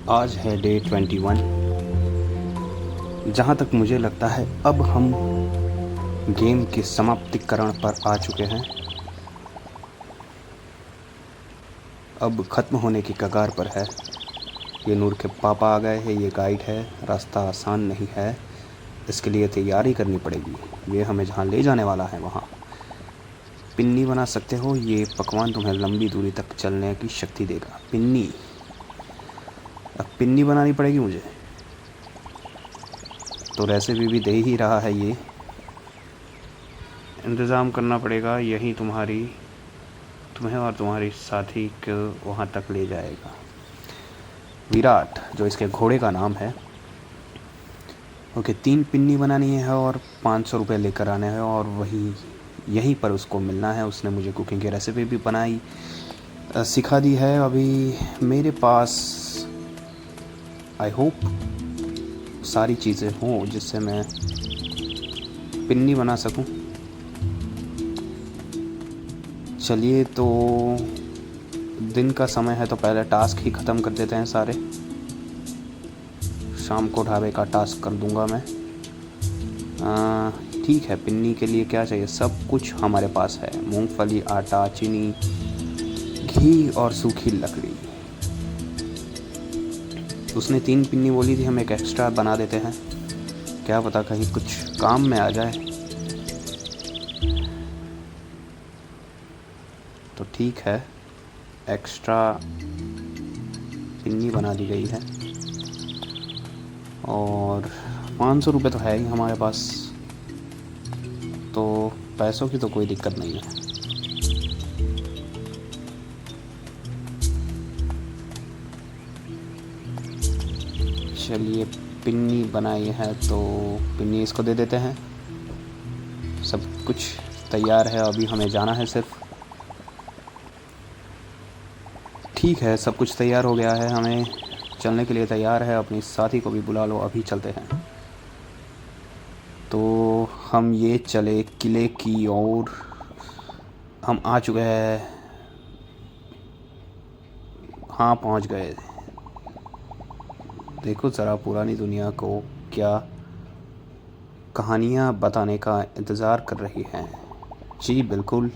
आज है डे 21। जहाँ तक मुझे लगता है अब हम गेम के समाप्तिकरण पर आ चुके हैं। अब ख़त्म होने की कगार पर है। ये नूर के पापा आ गए हैं। ये गाइड है। रास्ता आसान नहीं है, इसके लिए तैयारी करनी पड़ेगी। ये हमें जहाँ ले जाने वाला है वहाँ पिन्नी बना सकते हो। ये पकवान तुम्हें लंबी दूरी तक चलने की शक्ति देगा। पिन्नी, अब पिन्नी बनानी पड़ेगी मुझे, तो रेसिपी भी दे ही रहा है। ये इंतज़ाम करना पड़ेगा। यही तुम्हें और तुम्हारी साथी को वहाँ तक ले जाएगा। विराट, जो इसके घोड़े का नाम है। ओके, 3 पिन्नी बनानी है और 500 रुपये लेकर आने हैं, और यहीं पर उसको मिलना है। उसने मुझे कुकिंग की रेसिपी भी सिखा दी है। अभी मेरे पास आई होप सारी चीज़ें हों जिससे मैं पिन्नी बना सकूं। चलिए, तो दिन का समय है तो पहले टास्क ही ख़त्म कर देते हैं सारे। शाम को ढाबे का टास्क कर दूंगा मैं। ठीक है, पिन्नी के लिए क्या चाहिए? सब कुछ हमारे पास है। मूंगफली, आटा, चीनी, घी और सूखी लकड़ी। उसने 3 पिन्नी बोली थी, हम एक एक्स्ट्रा बना देते हैं। क्या पता कहीं कुछ काम में आ जाए। तो ठीक है, एक्स्ट्रा पिन्नी बना दी गई है, और 500 रुपये तो है ही हमारे पास, तो पैसों की तो कोई दिक्कत नहीं है। चलिए, पिन्नी बनाई है तो पिन्नी इसको दे देते हैं। सब कुछ तैयार है, अभी हमें जाना है सिर्फ। ठीक है, सब कुछ तैयार हो गया है, हमें चलने के लिए तैयार है। अपनी साथी को भी बुला लो, अभी चलते हैं। तो हम ये चले किले की ओर। हम आ चुके हैं। हाँ, पहुंच गए। देखो ज़रा, पुरानी दुनिया को क्या कहानियाँ बताने का इंतज़ार कर रही हैं। जी बिल्कुल,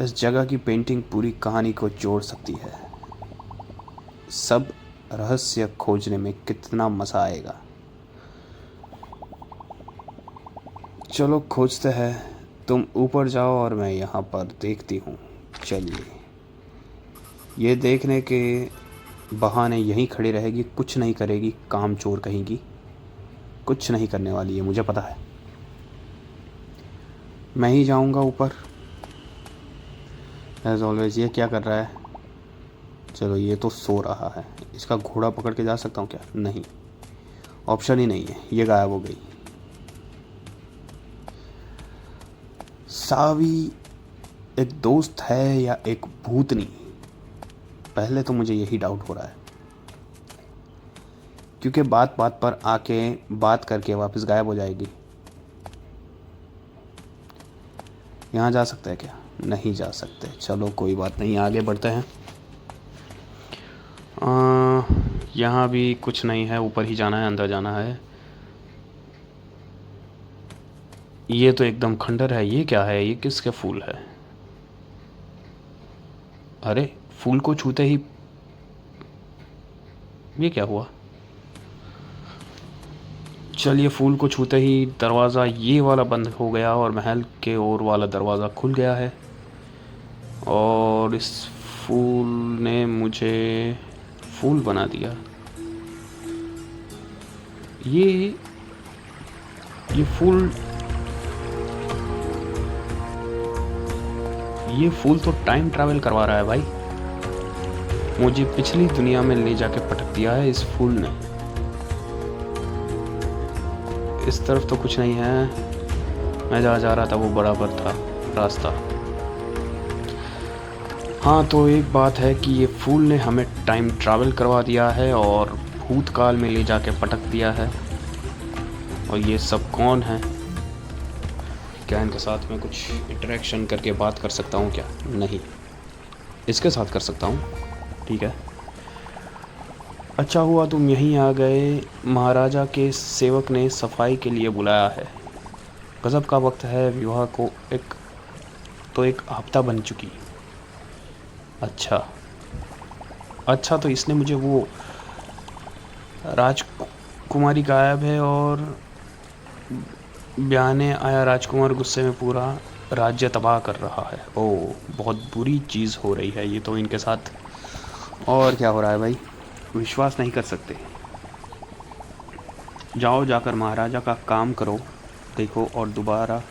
इस जगह की पेंटिंग पूरी कहानी को जोड़ सकती है। सब रहस्य खोजने में कितना मज़ा आएगा। चलो खोजते हैं। तुम ऊपर जाओ और मैं यहाँ पर देखती हूँ। चलिए, ये देखने के बहाने यहीं खड़ी रहेगी, कुछ नहीं करेगी। काम चोर कहेगी, कुछ नहीं करने वाली है, मुझे पता है। मैं ही जाऊँगा ऊपर एज ऑलवेज। ये क्या कर रहा है? चलो, ये तो सो रहा है। इसका घोड़ा पकड़ के जा सकता हूँ क्या? नहीं, ऑप्शन ही नहीं है। ये गायब हो गई। सावी एक दोस्त है या एक भूतनी? पहले तो मुझे यही डाउट हो रहा है, क्योंकि बात बात पर आके बात करके वापस गायब हो जाएगी। यहाँ जा सकते हैं क्या? नहीं जा सकते। चलो कोई बात नहीं, आगे बढ़ते हैं। यहाँ भी कुछ नहीं है, ऊपर ही जाना है, अंदर जाना है। ये तो एकदम खंडर है। ये क्या है? ये किसके फूल है? अरे, फूल को छूते ही ये क्या हुआ? चलिए, फूल को छूते ही दरवाज़ा ये वाला बंद हो गया और महल के ओर वाला दरवाज़ा खुल गया है। और इस फूल ने मुझे फूल बना दिया। ये फूल तो टाइम ट्रैवल करवा रहा है भाई। मुझे पिछली दुनिया में ले जाके पटक दिया है इस फूल ने। इस तरफ तो कुछ नहीं है। मैं जहाँ जा रहा था वो बराबर था रास्ता। हाँ, तो एक बात है कि ये फूल ने हमें टाइम ट्रैवल करवा दिया है और भूतकाल में ले जाके पटक दिया है। और ये सब कौन है? क्या इनके साथ में कुछ इंटरेक्शन करके बात कर सकता हूँ क्या? नहीं, इसके साथ कर सकता हूँ। ठीक है, अच्छा हुआ तुम यहीं आ गए। महाराजा के सेवक ने सफाई के लिए बुलाया है। गज़ब का वक्त है विवाह को। एक हफ्ता बन चुकी। अच्छा। अच्छा, तो इसने मुझे वो राजकुमारी गायब है और ब्याने आया राजकुमार गुस्से में पूरा राज्य तबाह कर रहा है। ओह, बहुत बुरी चीज़ हो रही है ये तो इनके साथ। और क्या हो रहा है भाई, विश्वास नहीं कर सकते। जाओ, जाकर महाराजा का काम करो, देखो, और दोबारा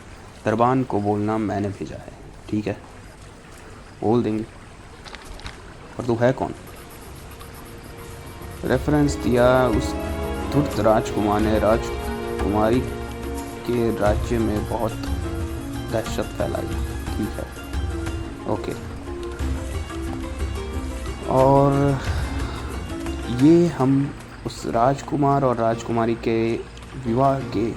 दरबान को बोलना मैंने भेजा है। ठीक है, बोल देंगे। और तू है कौन? रेफरेंस दिया उस धूर्त राजकुमार ने राजकुमारी के राज्य में बहुत दहशत फैलाई। ठीक है, ओके। और ये हम उस राजकुमार और राजकुमारी के विवाह के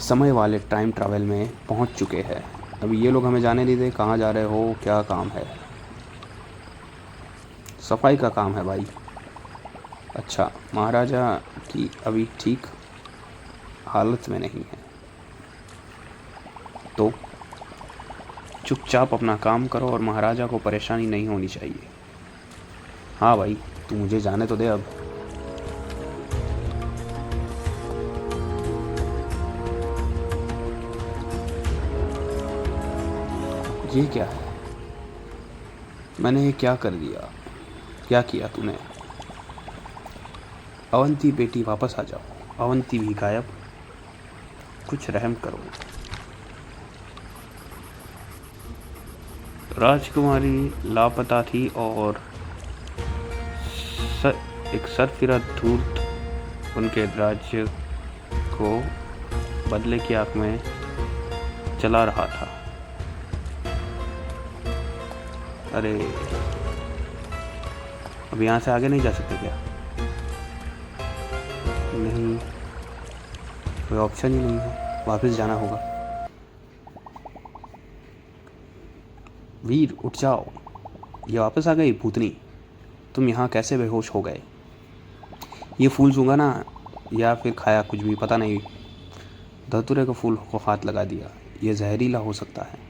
समय वाले टाइम ट्रैवल में पहुंच चुके हैं। अभी ये लोग हमें जाने नहीं दे कहाँ जा रहे हो, क्या काम है। सफाई का काम है भाई। अच्छा, महाराजा की अभी ठीक हालत में नहीं है, तो चुपचाप अपना काम करो और महाराजा को परेशानी नहीं होनी चाहिए। हाँ भाई, तू मुझे जाने तो दे अब। ये क्या है? मैंने ये क्या कर दिया? क्या किया तूने? अवंती बेटी, वापस आ जाओ। अवंती भी गायब। कुछ रहम करो। राजकुमारी लापता थी और एक सरफिरा धूर्त उनके राज्य को बदले की आंख में चला रहा था। अरे, अब यहाँ से आगे नहीं जा सकते क्या? नहीं, कोई ऑप्शन ही नहीं है, वापस जाना होगा। वीर, उठ जाओ। ये वापस आ गई भूतनी। तुम यहाँ कैसे बेहोश हो गए? ये फूल चूंगा ना, या फिर खाया, कुछ भी पता नहीं। धतूरे के फूल को हाथ लगा दिया। ये जहरीला हो सकता है।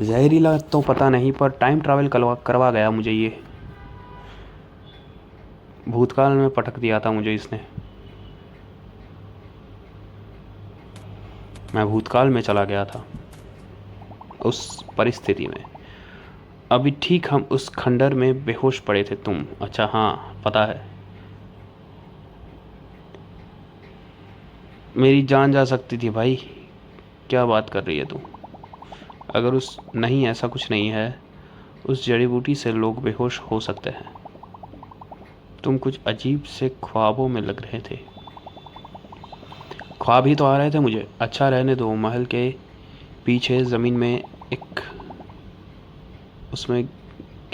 जहरीला तो पता नहीं, पर टाइम ट्रैवल करवा गया मुझे ये। भूतकाल में पटक दिया था मुझे इसने। मैं भूतकाल में चला गया था उस परिस्थिति में। अभी ठीक हम उस खंडर में बेहोश पड़े थे तुम। अच्छा, हाँ पता है। मेरी जान जा सकती थी भाई। क्या बात कर रही है तू? अगर उस नहीं, ऐसा कुछ नहीं है। उस जड़ी बूटी से लोग बेहोश हो सकते हैं। तुम कुछ अजीब से ख्वाबों में लग रहे थे। ख्वाब ही तो आ रहे थे मुझे। अच्छा, रहने दो। महल के पीछे ज़मीन में एक, उसमें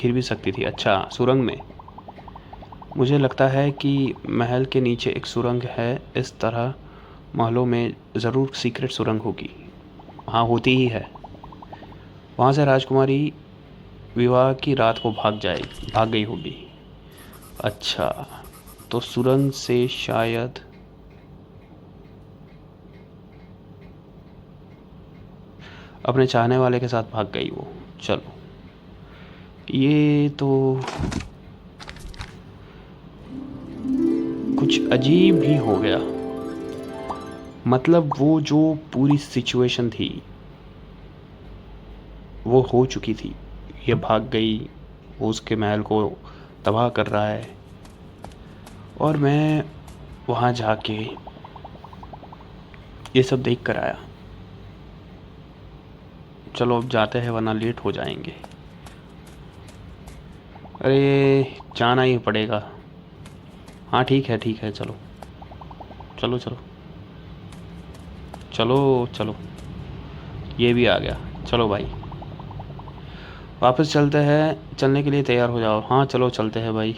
गिर भी सकती थी। अच्छा, सुरंग में। मुझे लगता है कि महल के नीचे एक सुरंग है। इस तरह महलों में ज़रूर सीक्रेट सुरंग होगी। हाँ, होती ही है। वहाँ से राजकुमारी विवाह की रात को भाग गई होगी। अच्छा, तो सुरंग से शायद अपने चाहने वाले के साथ भाग गई वो। चलो, ये तो कुछ अजीब ही हो गया। मतलब वो जो पूरी सिचुएशन थी वो हो चुकी थी। ये भाग गई, वो उसके महल को तबाह कर रहा है, और मैं वहाँ जाके ये सब देख कर आया। चलो अब जाते हैं, वरना लेट हो जाएंगे। अरे, जाना ही पड़ेगा। हाँ ठीक है, चलो चलो चलो चलो चलो। ये भी आ गया। चलो भाई, वापस चलते हैं। चलने के लिए तैयार हो जाओ। हाँ चलो, चलते हैं भाई।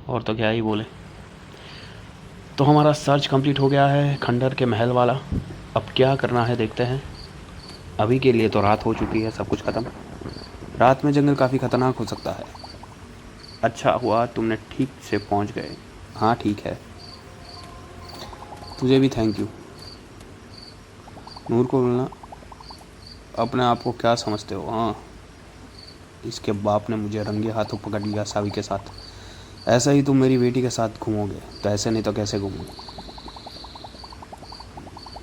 और तो क्या ही बोले। तो हमारा सर्च कंप्लीट हो गया है, खंडर के महल वाला। अब क्या करना है देखते हैं। अभी के लिए तो रात हो चुकी है, सब कुछ ख़त्म। रात में जंगल काफ़ी ख़तरनाक हो सकता है। अच्छा हुआ तुमने ठीक से पहुंच गए। हाँ ठीक है, तुझे भी थैंक यू। नूर को बोलना, अपने आप को क्या समझते हो? हाँ, इसके बाप ने मुझे रंगे हाथों पकड़ लिया सावी के साथ। ऐसा ही तुम मेरी बेटी के साथ घूमोगे? तो ऐसे नहीं तो कैसे घूमोगे?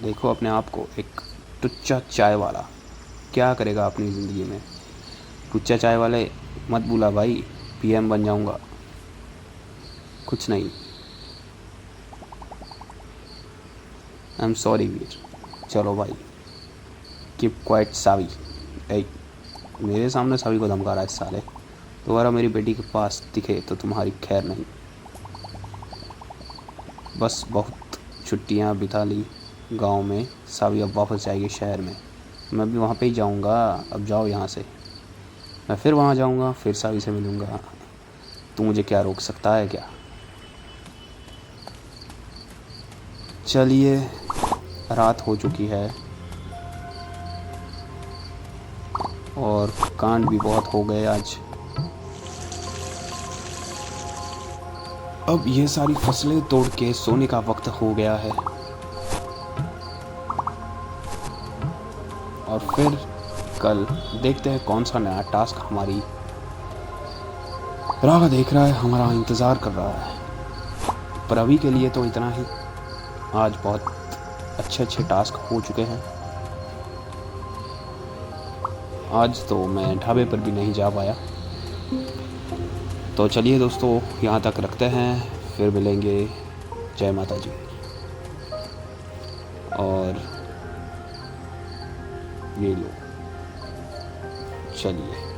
देखो अपने आप को एक टुच्चा चाय वाला, क्या करेगा अपनी ज़िंदगी में? टुच्चा चाय वाले मत बुला भाई, पीएम बन जाऊंगा। कुछ नहीं, आई एम सॉरी वीर। चलो भाई, कीप क्वाइट सावी। ए, मेरे सामने सावी को धमका रहा है साले। दोबारा मेरी बेटी के पास दिखे तो तुम्हारी खैर नहीं। बस बहुत छुट्टियां बिता ली गांव में, सावी अब वापस जाएगी शहर में। मैं भी वहाँ पे ही जाऊँगा, अब जाओ यहाँ से। मैं फिर वहाँ जाऊँगा, फिर सावी से मिलूँगा। तू मुझे क्या रोक सकता है क्या? चलिए, रात हो चुकी है और कांड भी बहुत हो गए आज। अब ये सारी फसलें तोड़ के सोने का वक्त हो गया है। और फिर कल देखते हैं कौन सा नया टास्क हमारी राह देख रहा है, हमारा इंतज़ार कर रहा है। पर अभी के लिए तो इतना ही। आज बहुत अच्छे अच्छे टास्क हो चुके हैं। आज तो मैं ढाबे पर भी नहीं जा पाया। तो चलिए दोस्तों, यहाँ तक रखते हैं, फिर मिलेंगे। जय माता जी। और ये लो, चलिए।